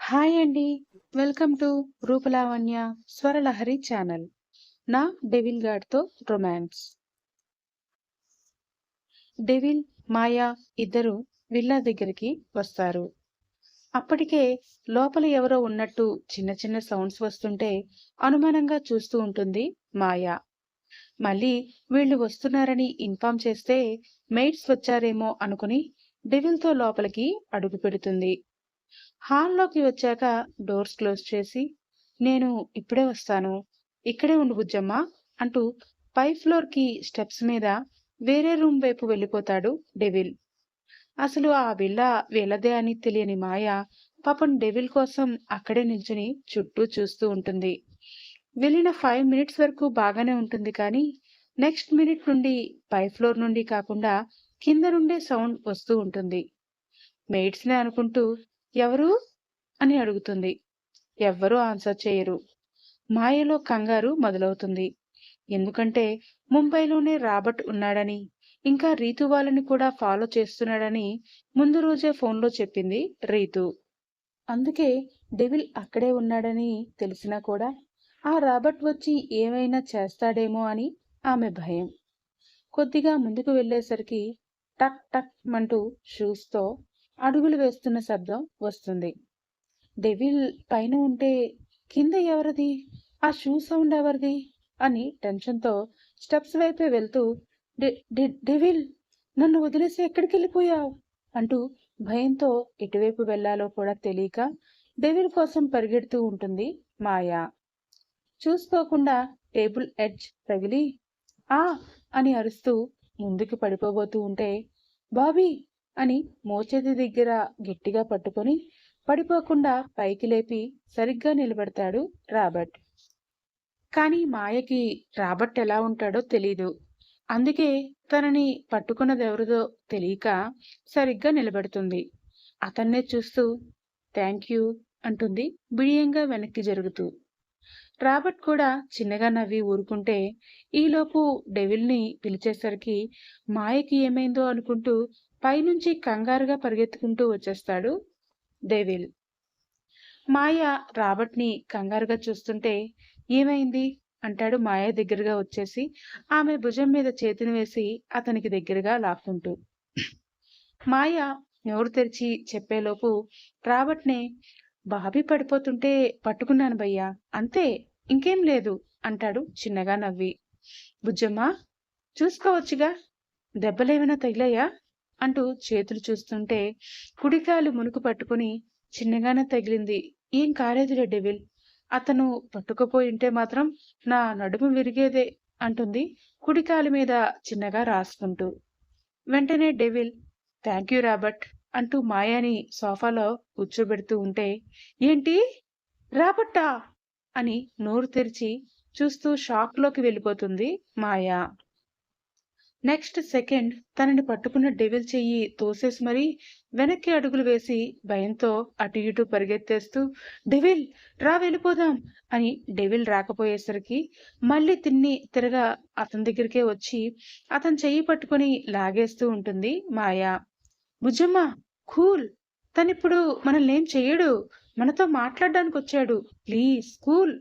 Hi అండి. Welcome to Rupalavanya Swaralahari channel. నా devil గాడ్‌తో రొమాన్స్. డెవిల్, మాయా ఇద్దరు విల్లా దగ్గరికి వస్తారు. అప్పటికే లోపల ఎవరో ఉన్నట్టు చిన్న చిన్న సౌండ్స్ వస్తుంటే అనుమానంగా చూస్తూ ఉంటుంది మాయా. మళ్ళీ వీళ్ళు వస్తున్నారని ఇన్ఫార్మ్ చేస్తే మెయిడ్స్ వచ్చారేమో అనుకుని డెవిల్‌తో లోపలికి అడుగుపెడుతుంది. హాల్లోకి వచ్చాక డోర్స్ క్లోజ్ చేసి, నేను ఇప్పుడే వస్తాను. ఇక్కడే ఉండు బుజ్జమ్మ అంటూ పై ఫ్లోర్‌కి స్టెప్స్ మీద వేరే రూమ్ వైపు వెళ్ళిపోతాడు డెవిల్. అసలు ఆ విల్లా వీళ్ళదే అని తెలియని మాయ పాపం డెవిల్ కోసం అక్కడే నిల్చుని చుట్టూ చూస్తూ ఉంటుంది. వెళ్ళిన 5 మినిట్స్ వరకు బాగానే ఉంటుంది కానీ నెక్స్ట్ మినిట్ నుండి పై ఫ్లోర్ నుండి కాకుండా కింద నుండే సౌండ్ వస్తూ ఉంటుంది. మెయిడ్స్‌నే అనుకుంటూ ఎవరు అని అడుగుతుంది. ఎవ్వరూ ఆన్సర్ చేయరు. మాయలో కంగారు మొదలవుతుంది. ఎందుకంటే ముంబైలోనే రాబర్ట్ ఉన్నాడని, ఇంకా రీతు వాళ్ళని కూడా ఫాలో చేస్తున్నాడని ముందు రోజే ఫోన్లో చెప్పింది రీతు. అందుకే డెవిల్ అక్కడే ఉన్నాడని తెలిసినా కూడా ఆ రాబర్ట్ వచ్చి ఏమైనా చేస్తాడేమో అని ఆమె భయం. కొద్దిగా ముందుకు వెళ్ళేసరికి టక్ టక్ మంటూ షూస్తో అడుగులు వేస్తున్న శబ్దం వస్తుంది. డెవిల్ పైన ఉంటే కింద ఎవరిది, ఆ షూ సౌండ్ ఎవరిది అని టెన్షన్తో స్టెప్స్ వైపే వెళ్తూ డెవిల్, నన్ను వదిలేసి ఎక్కడికి వెళ్ళిపోయావు అంటూ భయంతో ఎటువైపు వెళ్లాలో కూడా తెలియక డెవిల్ కోసం పరిగెడుతూ ఉంటుంది మాయా. చూసుకోకుండా టేబుల్ ఎడ్జ్ తగిలి ఆ అని అరుస్తూ ముందుకు పడిపోబోతూ ఉంటే బాబీ అని మోచేతి దగ్గర గట్టిగా పట్టుకొని పడిపోకుండా పైకి లేపి సరిగ్గా నిలబెడతాడు రాబర్ట్. కానీ మాయకి రాబర్ట్ ఎలా ఉంటాడో తెలీదు. అందుకే తనని పట్టుకున్నదెవరిదో తెలియక సరిగ్గా నిలబెడుతుంది. అతన్నే చూస్తూ థ్యాంక్ యూ అంటుంది బిడియంగా వెనక్కి జరుగుతూ. రాబర్ట్ కూడా చిన్నగా నవ్వి ఊరుకుంటే ఈలోపు డెవిల్ని పిలిచేసరికి మాయకి ఏమైందో అనుకుంటూ పైనుంచి కంగారుగా పరిగెత్తుకుంటూ వచ్చేస్తాడు డెవిల్. మాయ రాబర్ట్ని కంగారుగా చూస్తుంటే ఏమైంది అంటాడు మాయ దగ్గరగా వచ్చేసి ఆమె భుజం మీద చేతిని వేసి అతనికి దగ్గరగా లాక్కుంటూ. మాయ నోరు తెరిచి చెప్పేలోపు రాబర్ట్నే బాబీ పడిపోతుంటే పట్టుకున్నాను భయ్యా, అంతే, ఇంకేం లేదు అంటాడు చిన్నగా నవ్వి. బుజ్జమ్మ, చూసుకోవచ్చుగా, దెబ్బలేమైనా తగిలాయా అంటూ చేతులు చూస్తుంటే కుడికాలు మునుకు పట్టుకుని చిన్నగానే తగిలింది, ఏం కాలేదులే డెవిల్, అతను పట్టుకుపోయింటే మాత్రం నా నడుము విరిగేదే అంటుంది కుడికాలు మీద చిన్నగా రాసుకుంటూ. వెంటనే డెవిల్ థ్యాంక్ యూ రాబర్ట్ అంటూ మాయాని సోఫాలో కూర్చోబెడుతూ ఉంటే ఏంటి రాబర్టా అని నోరు తెరిచి చూస్తూ షాక్లోకి వెళ్ళిపోతుంది మాయా. నెక్స్ట్ సెకండ్ తనని పట్టుకున్న డెవిల్ చెయ్యి తోసేసి మరీ వెనక్కి అడుగులు వేసి భయంతో అటు ఇటు పరిగెత్తేస్తూ డెవిల్ రా వెళ్ళిపోదాం అని డెవిల్ రాకపోయేసరికి మళ్ళీ తిరగా అతని దగ్గరికే వచ్చి అతని చెయ్యి పట్టుకుని లాగేస్తూ ఉంటుంది మాయా. బుజ్జమ్మ, కూల్, తనిప్పుడు మనల్ని ఏం చెయ్యడు, మనతో మాట్లాడడానికి వచ్చాడు, ప్లీజ్ కూల్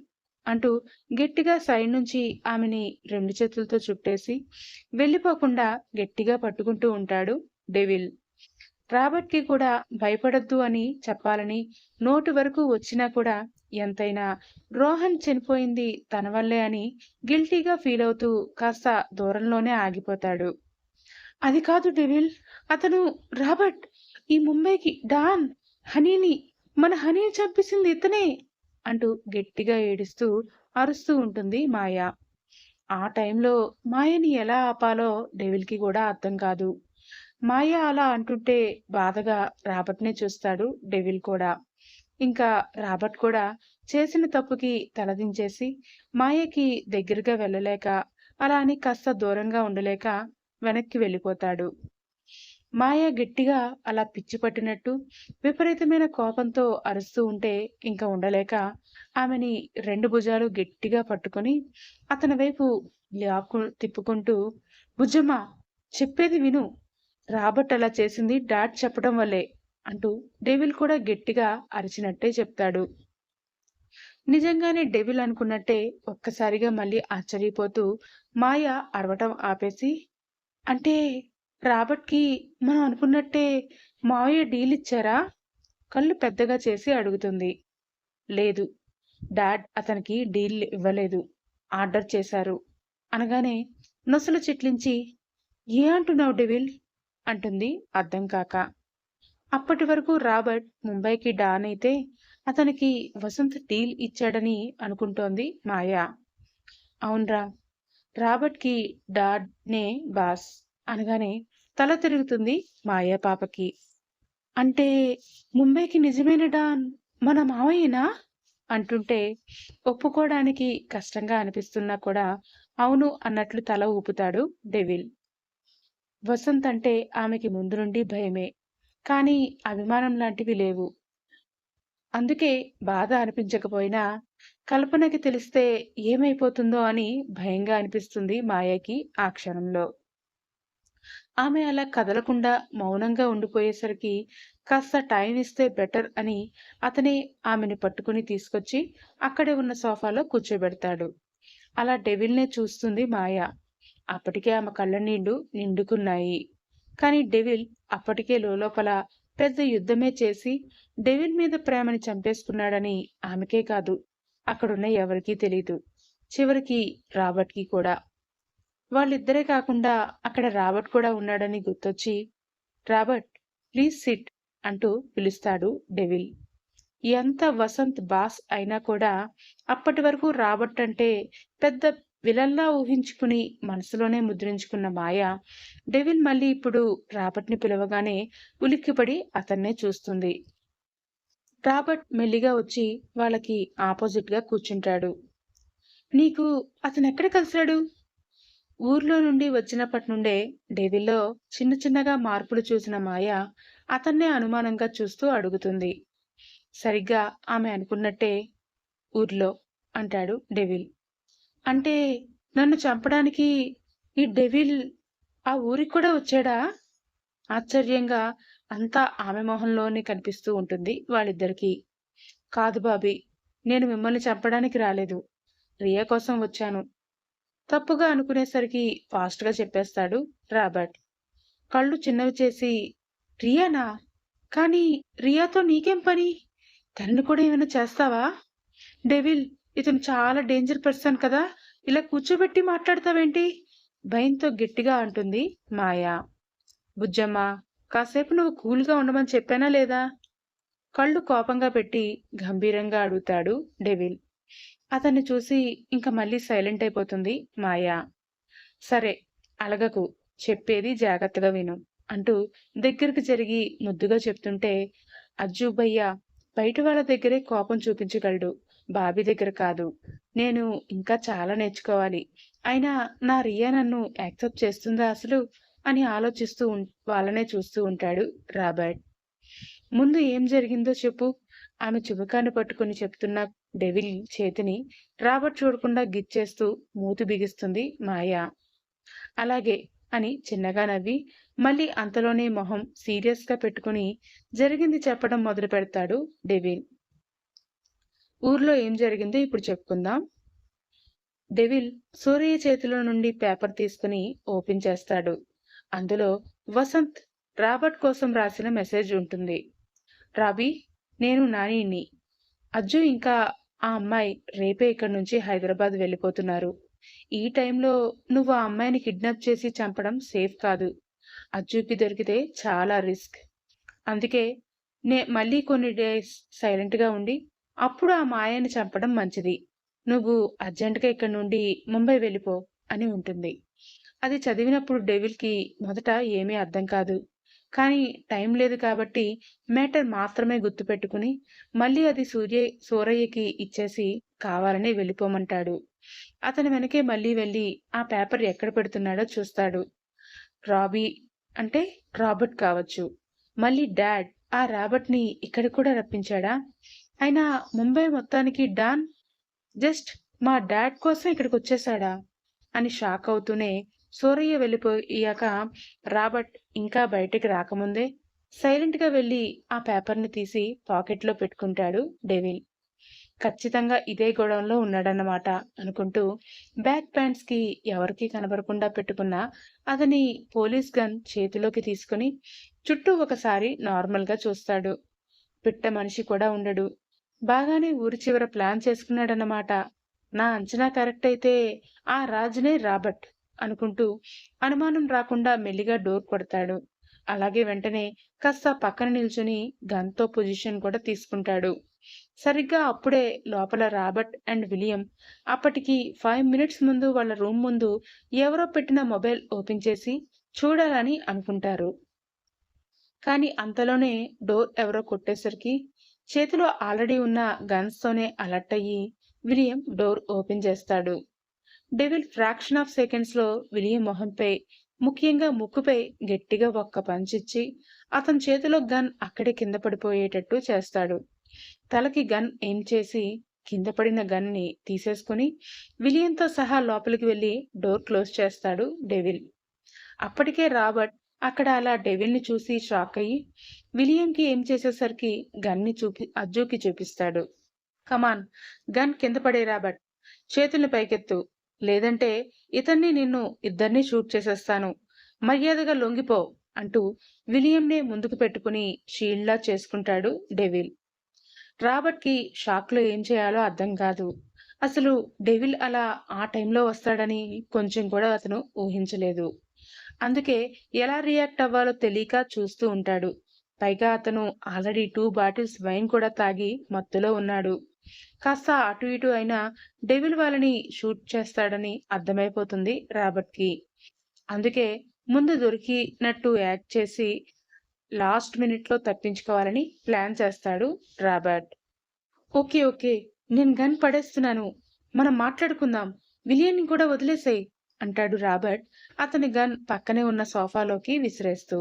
అంటూ గట్టిగా సైడ్ నుంచి ఆమెని 2 చేతులతో చుట్టేసి వెళ్ళిపోకుండా గట్టిగా పట్టుకుంటూ ఉంటాడు డెవిల్. రాబర్ట్ కి కూడా భయపడొద్దు అని చెప్పాలని నోటి వరకు వచ్చినా కూడా ఎంతైనా రోహన్ చనిపోయింది తన వల్లే అని గిల్టీగా ఫీల్ అవుతూ కాస్త దూరంలోనే ఆగిపోతాడు. అది కాదు డెవిల్, అతను రాబర్ట్, ఈ ముంబైకి డాన్, హనీని, మన హనీని చంపేసింది ఇతనే అంటూ గట్టిగా ఏడుస్తూ అరుస్తూ ఉంటుంది మాయ. ఆ టైంలో మాయని ఎలా ఆపాలో డెవిల్కి కూడా అర్థం కాదు. మాయ అలా అంటుంటే బాధగా రాబర్ట్నే చూస్తాడు డెవిల్ కూడా. ఇంకా రాబర్ట్ కూడా చేసిన తప్పుకి తలదించేసి మాయకి దగ్గరగా వెళ్ళలేక అలా అని కాస్త దూరంగా ఉండలేక వెనక్కి వెళ్ళిపోతాడు. మాయ గట్టిగా అలా పిచ్చి పట్టినట్టు విపరీతమైన కోపంతో అరుస్తూ ఉంటే ఇంకా ఉండలేక ఆమెని 2 భుజాలు గట్టిగా పట్టుకొని అతని వైపు తిప్పుకుంటూ బుజ్జమ్మ, చెప్పేది విను, రాబర్ట్ అలా చేసింది డాడ్ చెప్పడం వల్లే అంటూ డెవిల్ కూడా గట్టిగా అరిచినట్టే చెప్తాడు. నిజంగానే డెవిల్ అనుకున్నట్టే ఒక్కసారిగా మళ్ళీ ఆశ్చర్యపోతూ మాయ అరవటం ఆపేసి, అంటే రాబర్ట్‌కి మనం అనుకున్నట్టే మావయ్య డీల్ ఇచ్చారా? కళ్ళు పెద్దగా చేసి అడుగుతుంది. లేదు. డాడ్ అతనికి డీల్ ఇవ్వలేదు. ఆర్డర్ చేశారు. అనగానే నొసలు చిట్లించి, ఏ అంటున్నావు డెవిల్? అంటుంది అర్థం కాక. అప్పటి వరకు రాబర్ట్ ముంబైకి డాన్ అయితే అతనికి వసంత్ డీల్ ఇచ్చాడని అనుకుంటోంది మాయ. అవునరా, రాబర్ట్‌కి డాడ్‌నే బాస్ అనగానే తల తిరుగుతుంది మాయ పాపకి. అంటే ముంబైకి నిజమైన డాన్ మన మావయ్యనా? అంటుంటే ఒప్పుకోవడానికి కష్టంగా అనిపిస్తున్నా కూడా అవును అన్నట్లు తల ఊపుతాడు డెవిల్. వసంత్ అంటే ఆమెకి ముందు నుండి భయమే. కానీ అభిమానం లాంటివి లేవు. అందుకే బాధ అనిపించకపోయినా కల్పనకి తెలిస్తే ఏమైపోతుందో అని భయంగా అనిపిస్తుంది మాయకి ఆ క్షణంలో. ఆమె అలా కదలకుండా మౌనంగా ఉండిపోయేసరికి కాస్త టైం ఇస్తే బెటర్ అని అతనే ఆమెని పట్టుకుని తీసుకొచ్చి అక్కడే ఉన్న సోఫాలో కూర్చోబెడతాడు. అలా డెవిల్నే చూస్తుంది మాయ. అప్పటికే ఆమె కళ్ళ నీళ్లు నిండుకున్నాయి. కానీ డెవిల్ అప్పటికే లోలోపల పెద్ద యుద్ధమే చేసి డెవిల్ మీద ప్రేమని చంపేసుకున్నాడని ఆమెకే కాదు, అక్కడున్న ఎవరికీ తెలీదు. చివరికి రాబర్ట్‌కి కూడా. వాళ్ళిద్దరే కాకుండా అక్కడ రాబర్ట్ కూడా ఉన్నాడని గుర్తొచ్చి, రాబర్ట్ ప్లీజ్ సిట్ అంటూ పిలుస్తాడు డెవిల్. ఎంత వసంత్ బాస్ అయినా కూడా అప్పటి వరకు రాబర్ట్ అంటే పెద్ద విలన్లా ఊహించుకుని మనసులోనే ముద్రించుకున్న మాయ డెవిల్ మళ్ళీ ఇప్పుడు రాబర్ట్ని పిలవగానే ఉలిక్కిపడి అతన్నే చూస్తుంది. రాబర్ట్ మెల్లిగా వచ్చి వాళ్ళకి ఆపోజిట్ గా కూర్చుంటాడు. నీకు అతనెక్కడ కలిశాడు? ఊర్లో నుండి వచ్చినప్పటి నుండే డెవిల్లో చిన్న చిన్నగా మార్పులు చూసిన మాయ అతన్నే అనుమానంగా చూస్తూ అడుగుతుంది. సరిగ్గా ఆమె అనుకున్నట్టే ఊర్లో అంటాడు డెవిల్. అంటే నన్ను చంపడానికి ఈ డెవిల్ ఆ ఊరికి కూడా వచ్చాడా? ఆశ్చర్యంగా అంతా ఆమె మొహంలోనే కనిపిస్తూ ఉంటుంది వాళ్ళిద్దరికీ. కాదు బాబీ, నేను మిమ్మల్ని చంపడానికి రాలేదు. రియా కోసం వచ్చాను. తప్పుగా అనుకునేసరికి ఫాస్ట్‌గా చెప్పేస్తాడు రాబర్ట్. కళ్ళు చిన్నవి చేసి, రియానా? కానీ రియాతో నీకేం పని? తనని కూడా ఏమైనా చేస్తావా? డెవిల్, ఇతను చాలా డేంజర్ పర్సన్ కదా! ఇలా కూర్చోబెట్టి మాట్లాడతావేంటి? భయంతో గట్టిగా అంటుంది మాయ. బుజ్జమ్మ, కాసేపు నువ్వు కూల్‌గా ఉండమని చెప్పానా లేదా? కళ్ళు కోపంగా పెట్టి గంభీరంగా అడుగుతాడు డెవిల్. అతన్ని చూసి ఇంక మళ్ళీ సైలెంట్ అయిపోతుంది మాయ. సరే, అలగకు. చెప్పేది జాగ్రత్తగా విను అంటూ దగ్గరికి జరిగి ముద్దుగా చెప్తుంటే, అజ్జు భయ్య బయట వాళ్ళ దగ్గరే కోపం చూపించగలడు, బాబీ దగ్గర కాదు. నేను ఇంకా చాలా నేర్చుకోవాలి. అయినా నా రియా నన్ను యాక్సెప్ట్ చేస్తుందా అసలు అని ఆలోచిస్తూ వాళ్ళనే చూస్తూ ఉంటాడు రాబర్ట్. ముందు ఏం జరిగిందో చెప్పు. ఆమె చుబుకాన్ని పట్టుకుని చెప్తున్న డెవిల్ చేతిని రాబర్ట్ చూడకుండా గిచ్చేస్తూ మూతి బిగిస్తుంది మాయ. అలాగే అని చిన్నగా నవ్వి మళ్ళీ అంతలోనే మొహం సీరియస్ గా పెట్టుకుని జరిగింది చెప్పడం మొదలు పెడతాడు డెవిల్. ఊర్లో ఏం జరిగిందో ఇప్పుడు చెప్పుకుందాం. డెవిల్ సూర్య చేతిలో నుండి పేపర్ తీసుకుని ఓపెన్ చేస్తాడు. అందులో వసంత్ రాబర్ట్ కోసం రాసిన మెసేజ్ ఉంటుంది. రాబీ, నేను నానిని. అజ్జు ఇంకా ఆ అమ్మాయి రేపే ఇక్కడి నుంచి హైదరాబాద్ వెళ్ళిపోతున్నారు. ఈ టైంలో నువ్వు ఆ అమ్మాయిని కిడ్నాప్ చేసి చంపడం సేఫ్ కాదు. అజ్జుకి దొరికితే చాలా రిస్క్. అందుకే మళ్ళీ కొన్ని డేస్ సైలెంట్గా ఉండి అప్పుడు ఆ మాయని చంపడం మంచిది. నువ్వు అర్జెంటుగా ఇక్కడి నుండి ముంబై వెళ్ళిపో అని ఉంటుంది. అది చదివినప్పుడు డెవిల్కి మొదట ఏమీ అర్థం కాదు. కానీ టైం లేదు కాబట్టి మ్యాటర్ మాత్రమే గుర్తుపెట్టుకుని మళ్ళీ అది సూరయ్యకి ఇచ్చేసి కావాలని వెళ్ళిపోమంటాడు. అతని వెనకే మళ్ళీ వెళ్ళి ఆ పేపర్ ఎక్కడ పెడుతున్నాడో చూస్తాడు. రాబీ అంటే రాబర్ట్ కావచ్చు. మళ్ళీ డాడ్ ఆ రాబర్ట్ని ఇక్కడికి కూడా రప్పించాడా? అయినా ముంబై మొత్తానికి డాన్ జస్ట్ మా డాడ్ కోసం ఇక్కడికి వచ్చేసాడా అని షాక్ అవుతూనే సూరయ్య వెళ్ళిపోయాక రాబర్ట్ ఇంకా బయటికి రాకముందే సైలెంట్గా వెళ్ళి ఆ పేపర్ని తీసి పాకెట్లో పెట్టుకుంటాడు డెవిల్. ఖచ్చితంగా ఇదే గొడవంలో ఉన్నాడన్నమాట అనుకుంటూ బ్యాక్ ప్యాంట్స్కి ఎవరికీ కనబడకుండా పెట్టుకున్న అతని పోలీస్ గన్ చేతిలోకి తీసుకుని చుట్టూ ఒకసారి నార్మల్గా చూస్తాడు. పిట్ట మనిషి కూడా ఉండడు. బాగానే ఊరి చివర ప్లాన్ చేసుకున్నాడన్నమాట. నా అంచనా కరెక్ట్ అయితే ఆ రాజునే రాబర్ట్ అనుకుంటూ అనుమానం రాకుండా మెల్లిగా డోర్ కొడతాడు. అలాగే వెంటనే కాస్త పక్కన నిల్చుని గన్తో పొజిషన్ కూడా తీసుకుంటాడు. సరిగ్గా అప్పుడే లోపల రాబర్ట్ అండ్ విలియం అప్పటికి 5 మినిట్స్ ముందు వాళ్ళ రూమ్ ముందు ఎవరో పెట్టిన మొబైల్ ఓపెన్ చేసి చూడాలని అనుకుంటారు. కానీ అంతలోనే డోర్ ఎవరో కొట్టేసరికి చేతిలో ఆల్రెడీ ఉన్న గన్స్తోనే అలర్ట్ అయ్యి విలియం డోర్ ఓపెన్ చేస్తాడు. డెవిల్ ఫ్రాక్షన్ ఆఫ్ సెకండ్స్లో విలియం మొహంపై, ముఖ్యంగా ముక్కుపై గట్టిగా ఒక్క పంచిచ్చి అతని చేతిలో గన్ అక్కడే కింద పడిపోయేటట్టు చేస్తాడు. తలకి గన్ ఎయిమ్ చేసి కింద పడిన గన్ని తీసేసుకుని విలియంతో సహా లోపలికి వెళ్లి డోర్ క్లోజ్ చేస్తాడు డెవిల్. అప్పటికే రాబర్ట్ అక్కడ అలా డెవిల్ని చూసి షాక్ అయ్యి విలియంకి ఏం చేసేసరికి గన్ని అజ్జుకి చూపిస్తాడు. కమాన్, గన్ కింద పడే రాబర్ట్, చేతుల్ని పైకెత్తు, లేదంటే ఇతన్ని నిన్ను ఇద్దరినీ షూట్ చేసేస్తాను, మర్యాదగా లొంగిపో అంటూ విలియంనే ముందుకు పెట్టుకుని షీల్డ్లా చేసుకుంటాడు డెవిల్. రాబర్ట్కి షాక్లో ఏం చేయాలో అర్థం కాదు. అసలు డెవిల్ అలా ఆ టైంలో వస్తాడని కొంచెం కూడా అతను ఊహించలేదు. అందుకే ఎలా రియాక్ట్ అవ్వాలో తెలియక చూస్తూ ఉంటాడు. పైగా అతను ఆల్రెడీ 2 బాటిల్స్ వైన్ కూడా తాగి మత్తులో ఉన్నాడు. కాస్త అటు ఇటు అయినా డెవిల్ వాళ్ళని షూట్ చేస్తాడని అర్థమైపోతుంది రాబర్ట్కి. అందుకే ముందు దొరికినట్టు యాక్ట్ చేసి లాస్ట్ మినిట్లో తప్పించుకోవాలని ప్లాన్ చేస్తాడు రాబర్ట్. ఓకే ఓకే, నేను గన్ పడేస్తున్నాను, మనం మాట్లాడుకుందాం, విలియన్ని కూడా వదిలేసేయ్ అంటాడు రాబర్ట్ అతని గన్ పక్కనే ఉన్న సోఫాలోకి విసిరేస్తూ.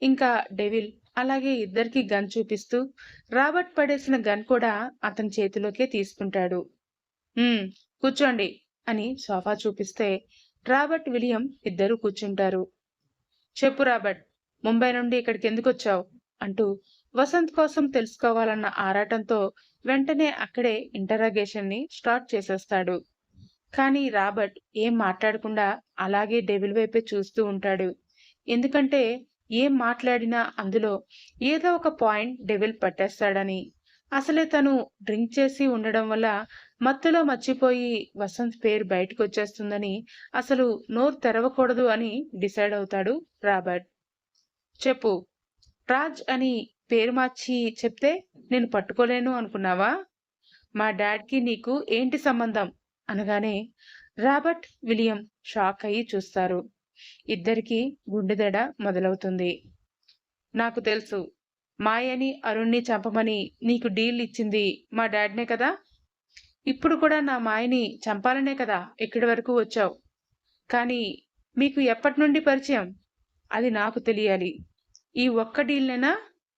ఇంకా డెవిల్ అలాగే ఇద్దరికి గన్ చూపిస్తూ రాబర్ట్ పడేసిన గన్ కూడా అతని చేతిలోకే తీసుకుంటాడు. కూర్చోండి అని సోఫా చూపిస్తే రాబర్ట్, విలియం ఇద్దరు కూర్చుంటారు. చెప్పు రాబర్ట్, ముంబై నుండి ఇక్కడికి ఎందుకు వచ్చావు అంటూ వసంత్ కోసం తెలుసుకోవాలన్న ఆరాటంతో వెంటనే అక్కడే ఇంటరాగేషన్ ని స్టార్ట్ చేసేస్తాడు. కానీ రాబర్ట్ ఏం మాట్లాడకుండా అలాగే డెవిల్ వైపే చూస్తూ ఉంటాడు. ఎందుకంటే ఏం మాట్లాడినా అందులో ఏదో ఒక పాయింట్ డెవిల్ పట్టేస్తాడని. అసలే తను డ్రింక్ చేసి ఉండడం వల్ల మత్తులో మర్చిపోయి వసంత్ పేరు బయటకు వచ్చేస్తుందని అసలు నోరు తెరవకూడదు అని డిసైడ్ అవుతాడు రాబర్ట్. చెప్పు, రాజ్ అని పేరు మార్చి చెప్తే నేను పట్టుకోలేను అనుకున్నావా? మా డాడ్కి నీకు ఏంటి సంబంధం అనగానే రాబర్ట్, విలియం షాక్ అయ్యి చూస్తారు. ఇద్దరికీ గుండెదడ మొదలవుతుంది. నాకు తెలుసు, మాయని అరుణ్ని చంపమని నీకు డీల్ ఇచ్చింది మా డాడ్నే కదా. ఇప్పుడు కూడా నా మాయని చంపాలనే కదా ఇక్కడి వరకు వచ్చావు. కానీ మీకు ఎప్పటి నుండి పరిచయం అది నాకు తెలియాలి. ఈ ఒక్క డీల్నేనా,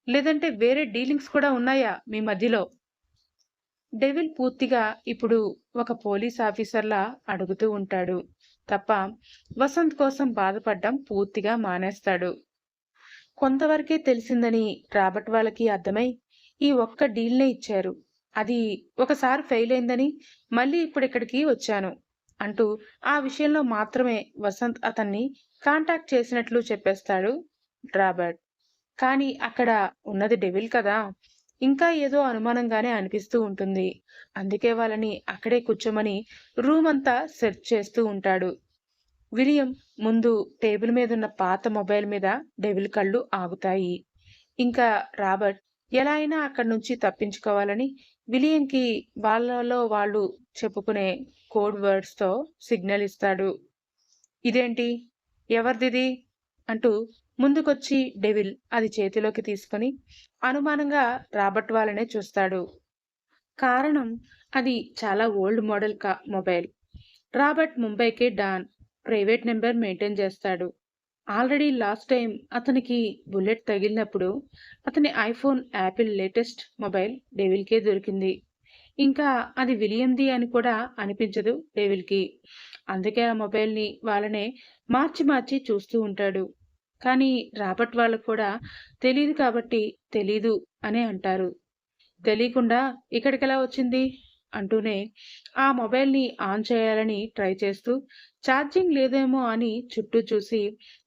లేదంటే వేరే డీలింగ్స్ కూడా ఉన్నాయా మీ మధ్యలో? డెవిల్ పూర్తిగా ఇప్పుడు ఒక పోలీస్ ఆఫీసర్లా అడుగుతూ ఉంటాడు తప్ప వసంత్ కోసం బాధపడ్డం పూర్తిగా మానేస్తాడు. కొంతవరకే తెలిసిందని రాబర్ట్ వాళ్ళకి అర్థమై ఈ ఒక్క డీల్నే ఇచ్చారు, అది ఒకసారి ఫెయిల్ అయిందని మళ్ళీ ఇప్పుడు ఇక్కడికి వచ్చాను అంటూ ఆ విషయంలో మాత్రమే వసంత్ అతన్ని కాంటాక్ట్ చేసినట్లు చెప్పేస్తాడు రాబర్ట్. కానీ అక్కడ ఉన్నది డెవిల్ కదా, ఇంకా ఏదో అనుమానంగానే అనిపిస్తూ ఉంటుంది. అందుకే వాళ్ళని అక్కడే కూర్చోమని రూమ్ అంతా సెర్చ్ చేస్తూ ఉంటాడు. విలియం ముందు టేబుల్ మీద ఉన్న పాత మొబైల్ మీద డెవిల్ కళ్ళు ఆగుతాయి. ఇంకా రాబర్ట్ ఎలా అయినా అక్కడి నుంచి తప్పించుకోవాలని విలియంకి వాళ్ళలో వాళ్ళు చెప్పుకునే కోడ్ వర్డ్స్తో సిగ్నల్ ఇస్తాడు. ఇదేంటి, ఎవరిదిది అంటూ ముందుకొచ్చి డెవిల్ అది చేతిలోకి తీసుకుని అనుమానంగా రాబర్ట్ వాళ్ళనే చూస్తాడు. కారణం అది చాలా ఓల్డ్ మోడల్ మొబైల్. రాబర్ట్ ముంబైకి డాన్ ప్రైవేట్ నెంబర్ మెయింటైన్ చేస్తాడు. ఆల్రెడీ లాస్ట్ టైం అతనికి బుల్లెట్ తగిలినప్పుడు అతని ఐఫోన్ యాపిల్ లేటెస్ట్ మొబైల్ డెవిల్కే దొరికింది. ఇంకా అది విలియంది అని కూడా అనిపించదు డెవిల్కి. అందుకే ఆ మొబైల్ని వాళ్ళనే మార్చి మార్చి చూస్తూ ఉంటాడు. కానీ రాబర్ట్ వాళ్ళకు కూడా తెలీదు కాబట్టి తెలీదు అనే అంటారు. తెలియకుండా ఇక్కడికెలా వచ్చింది అంటూనే ఆ మొబైల్ని ఆన్ చేయాలని ట్రై చేస్తూ ఛార్జింగ్ లేదేమో అని చుట్టూ చూసి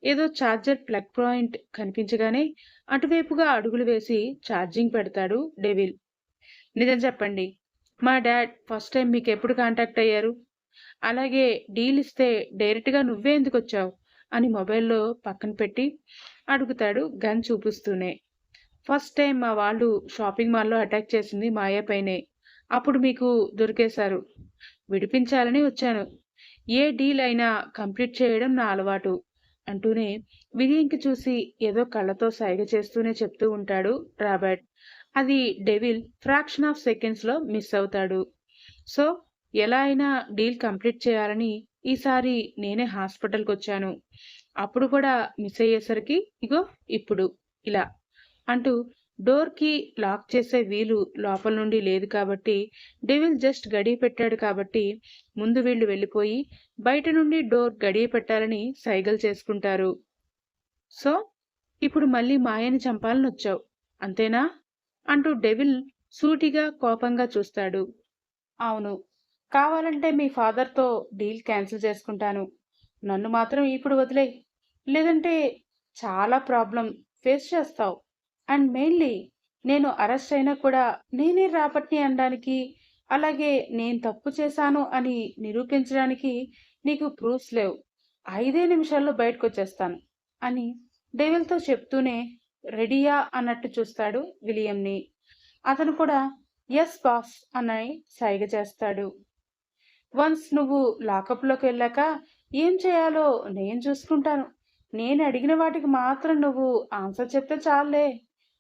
ఏదో ఛార్జర్ ప్లగ్ పాయింట్ కనిపించగానే అటువైపుగా అడుగులు వేసి ఛార్జింగ్ పెడతాడు డెవిల్. నిజం చెప్పండి, మా డాడ్ ఫస్ట్ టైం మీకు ఎప్పుడు కాంటాక్ట్ అయ్యారు? అలాగే డీల్ ఇస్తే డైరెక్ట్గా నువ్వే ఎందుకు వచ్చావు అని మొబైల్లో పక్కన పెట్టి అడుగుతాడు గన్ చూపిస్తూనే. ఫస్ట్ టైం మా వాళ్ళు షాపింగ్ మాల్లో అటాక్ చేసింది మాయ పైనే. అప్పుడు మీకు దొరికేశారు. విడిపించాలని వచ్చాను. ఏ డీల్ అయినా కంప్లీట్ చేయడం నా అలవాటు అంటూనే విలియంకి చూసి ఏదో కళ్ళతో సైగ చేస్తూనే చెప్తూ ఉంటాడు రాబర్ట్. అది డెవిల్ ఫ్రాక్షన్ ఆఫ్ సెకండ్స్లో మిస్ అవుతాడు. సో ఎలా అయినా డీల్ కంప్లీట్ చేయాలని ఈసారి నేనే హాస్పిటల్కి వచ్చాను. అప్పుడు కూడా మిస్ అయ్యేసరికి ఇగో ఇప్పుడు ఇలా అంటూ డోర్కి లాక్ చేసే వీలు లోపల నుండి లేదు కాబట్టి డెవిల్ జస్ట్ గడియ పెట్టాడు కాబట్టి ముందు వీళ్ళు వెళ్ళిపోయి బయట నుండి డోర్ గడియ పెట్టాలని సైగలు చేసుకుంటారు. సో ఇప్పుడు మళ్ళీ మాయని చంపాలని వచ్చావు అంతేనా అంటూ డెవిల్ సూటిగా కోపంగా చూస్తాడు. అవును, కావాలంటే మీ ఫాదర్తో డీల్ క్యాన్సిల్ చేసుకుంటాను. నన్ను మాత్రం ఇప్పుడు వదిలేయ్, లేదంటే చాలా ప్రాబ్లం ఫేస్ చేస్తావు. అండ్ మెయిన్లీ నేను అరెస్ట్ అయినా కూడా నేనే రాబర్ట్‌ని అనడానికి, అలాగే నేను తప్పు చేశాను అని నిరూపించడానికి నీకు ప్రూఫ్స్ లేవు. 5 నిమిషాల్లో బయటకొచ్చేస్తాను అని డెవిల్‌తో చెప్తూనే రెడీయా అన్నట్టు చూస్తాడు విలియంని. అతను కూడా యెస్ బాస్ అని సైగ చేస్తాడు. వన్స్ నువ్వు లాకప్‌లోకి వెళ్ళాక ఏం చేయాలో నేను చూసుకుంటాను. నేను అడిగిన వాటికి మాత్రం నువ్వు ఆన్సర్ చెప్తే చాలులే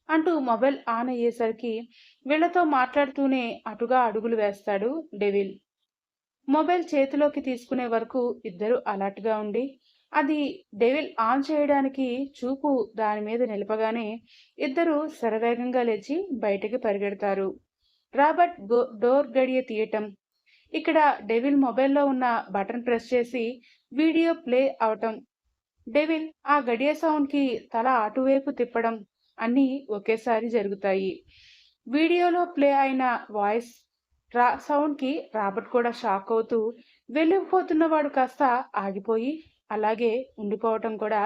అంటూ మొబైల్ ఆన్ అయ్యేసరికి వీళ్లతో మాట్లాడుతూనే అటుగా అడుగులు వేస్తాడు డెవిల్. మొబైల్ చేతిలోకి తీసుకునే వరకు ఇద్దరు అలర్ట్గా ఉండి అది డెవిల్ ఆన్ చేయడానికి చూపు దాని మీద నిలపగానే ఇద్దరు శరవేగంగా లేచి బయటికి పరిగెడతారు. రాబర్ట్ డోర్ గడియ తీయటం, ఇక్కడ డెవిల్ మొబైల్లో ఉన్న బటన్ ప్రెస్ చేసి వీడియో ప్లే అవటం, డెవిల్ ఆ గడియ సౌండ్కి తల అటువైపు తిప్పడం అన్నీ ఒకేసారి జరుగుతాయి. వీడియోలో ప్లే అయిన వాయిస్ సౌండ్కి రాబర్ట్ కూడా షాక్ అవుతూ వెళ్ళిపోతున్నవాడు కాస్త ఆగిపోయి అలాగే ఉండిపోవటం కూడా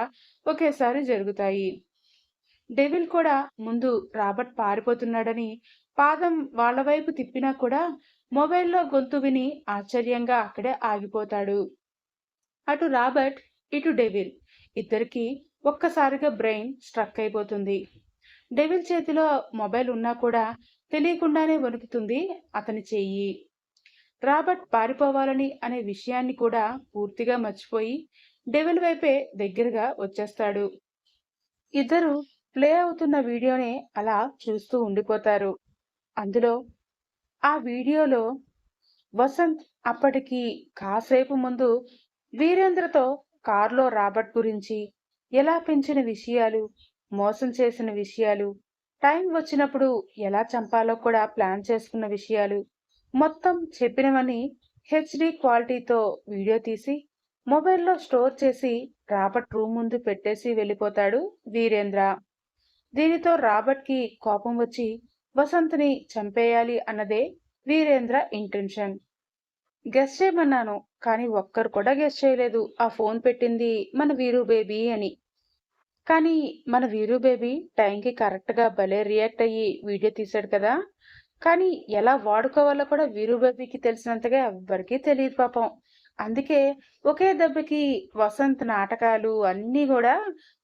ఒకేసారి జరుగుతాయి. డెవిల్ కూడా ముందు రాబర్ట్ పారిపోతున్నాడని పాదం వాళ్ళ వైపు తిప్పినా కూడా మొబైల్లో గొంతు విని ఆశ్చర్యంగా అక్కడే ఆగిపోతాడు. అటు రాబర్ట్ ఇటు డెవిల్ ఇద్దరికి ఒక్కసారిగా బ్రెయిన్ స్ట్రక్ అయిపోతుంది. డెవిల్ చేతిలో మొబైల్ ఉన్నా కూడా తెలియకుండానే వణుకుతుంది అతని చెయ్యి. రాబర్ట్ పారిపోవాలని అనే విషయాన్ని కూడా పూర్తిగా మర్చిపోయి డెవిల్ వైపే దగ్గరగా వచ్చేస్తాడు. ఇద్దరు ప్లే అవుతున్న వీడియోనే అలా చూస్తూ ఉండిపోతారు. అందులో ఆ వీడియోలో వసంత్ అప్పటికి కాసేపు ముందు వీరేంద్రతో కారులో రాబర్ట్ గురించి, ఎలా పెంచిన విషయాలు, మోసం చేసిన విషయాలు, టైం వచ్చినప్పుడు ఎలా చంపాలో కూడా ప్లాన్ చేసుకున్న విషయాలు మొత్తం చెప్పినవని హెచ్డి క్వాలిటీతో వీడియో తీసి మొబైల్లో స్టోర్ చేసి రాబర్ట్ రూమ్ ముందు పెట్టేసి వెళ్ళిపోతాడు వీరేంద్ర. దీనితో రాబర్ట్కి కోపం వచ్చి వసంత్ని చంపేయాలి అన్నదే వీరేంద్ర ఇంటెన్షన్. గెస్ చేయమన్నాను కానీ ఒక్కరు కూడా గెస్ చేయలేదు ఆ ఫోన్ పెట్టింది మన వీరు బేబీ అని. కానీ మన వీరు బేబీ టైంకి కరెక్ట్గా భలే రియాక్ట్ అయ్యి వీడియో తీశాడు కదా. కానీ ఎలా వాడుకోవాలో కూడా వీరు బేబీకి తెలిసినంతగా ఎవ్వరికీ తెలియదు పాపం. అందుకే ఒకే దెబ్బకి వసంత్ నాటకాలు అన్నీ కూడా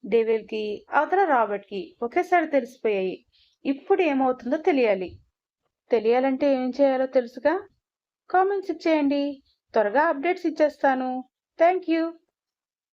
డెవిల్కి అవతల రాబర్ట్కి ఒకేసారి తెలిసిపోయాయి. ఇప్పుడు ఏమవుతుందో తెలియాలంటే ఏం చేయాలో తెలుసుగా. కామెంట్స్ ఇచ్చేయండి, త్వరగా అప్డేట్స్ ఇచ్చేస్తాను. Thank you.